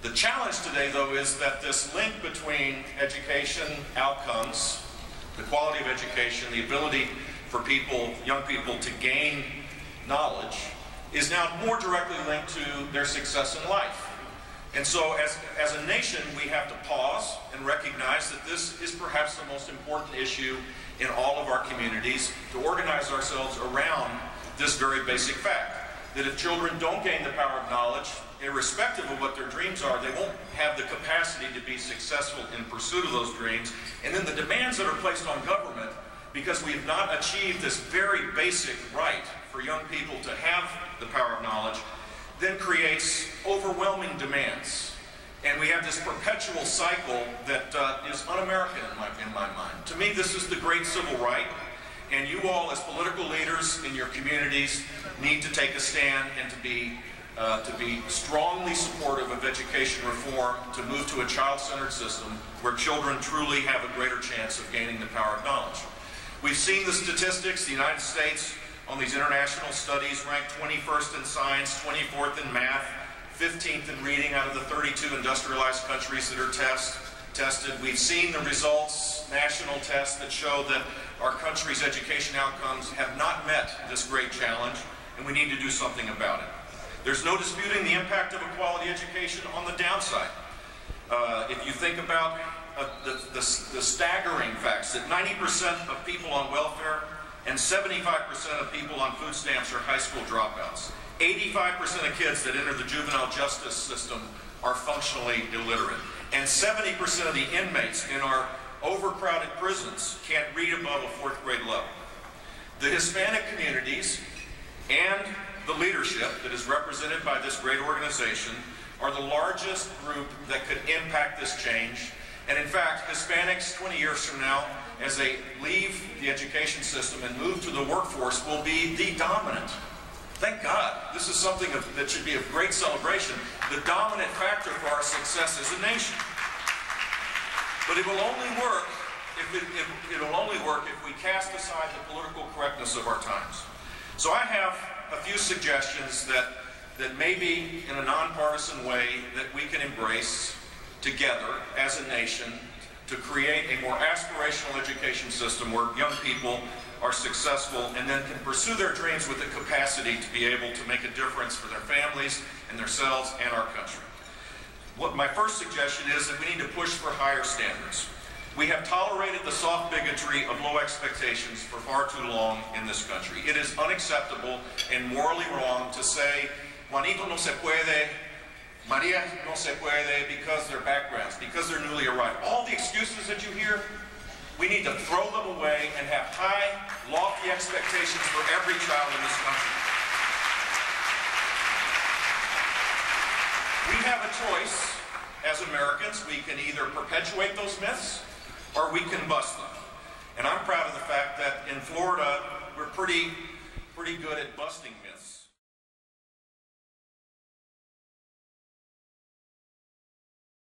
The challenge today, though, is that this link between education outcomes, the quality of education, the ability for people, young people, to gain knowledge, is now more directly linked to their success in life. And so as a nation, we have to pause and recognize that this is perhaps the most important issue in all of our communities, to organize ourselves around this very basic fact, that if children don't gain the power of knowledge, irrespective of what their dreams are, they won't have the capacity to be successful in pursuit of those dreams. And then the demands that are placed on government, because we've not achieved this very basic right for young people to have the power of knowledge, then creates overwhelming demands. And we have this perpetual cycle that is un-American in my mind. To me, this is the great civil right, and you all as political leaders in your communities need to take a stand and to be strongly supportive of education reform, to move to a child-centered system where children truly have a greater chance of gaining the power of knowledge. We've seen the statistics. The United States, on these international studies, ranked 21st in science, 24th in math, 15th in reading out of the 32 industrialized countries that are tested. We've seen the results, national tests, that show that our country's education outcomes have not met this great challenge, and we need to do something about it. There's no disputing the impact of a quality education on the downside. If you think about the staggering facts that 90% of people on welfare and 75% of people on food stamps are high school dropouts. 85% of kids that enter the juvenile justice system are functionally illiterate. And 70% of the inmates in our overcrowded prisons can't read above a 4th grade level. The Hispanic communities and the leadership that is represented by this great organization are the largest group that could impact this change. And in fact, Hispanics 20 years from now, as they leave the education system and move to the workforce, will be the dominant. Thank God. This is something that should be of great celebration. The dominant factor for our success as a nation. But it will only work if we cast aside the political correctness of our times. So I have a few suggestions that maybe in a nonpartisan way that we can embrace together as a nation to create a more aspirational education system where young people are successful and then can pursue their dreams with the capacity to be able to make a difference for their families and themselves and our country. My first suggestion is that we need to push for higher standards. We have tolerated the soft bigotry of low expectations for far too long in this country. It is unacceptable and morally wrong to say, Juanito no se puede, Maria no se puede, because their backgrounds, because they're newly arrived. All the excuses that you hear, we need to throw them away and have high, lofty expectations for every child in this country. We have a choice as Americans. We can either perpetuate those myths or we can bust them. And I'm proud of the fact that in Florida, we're pretty good at busting myths.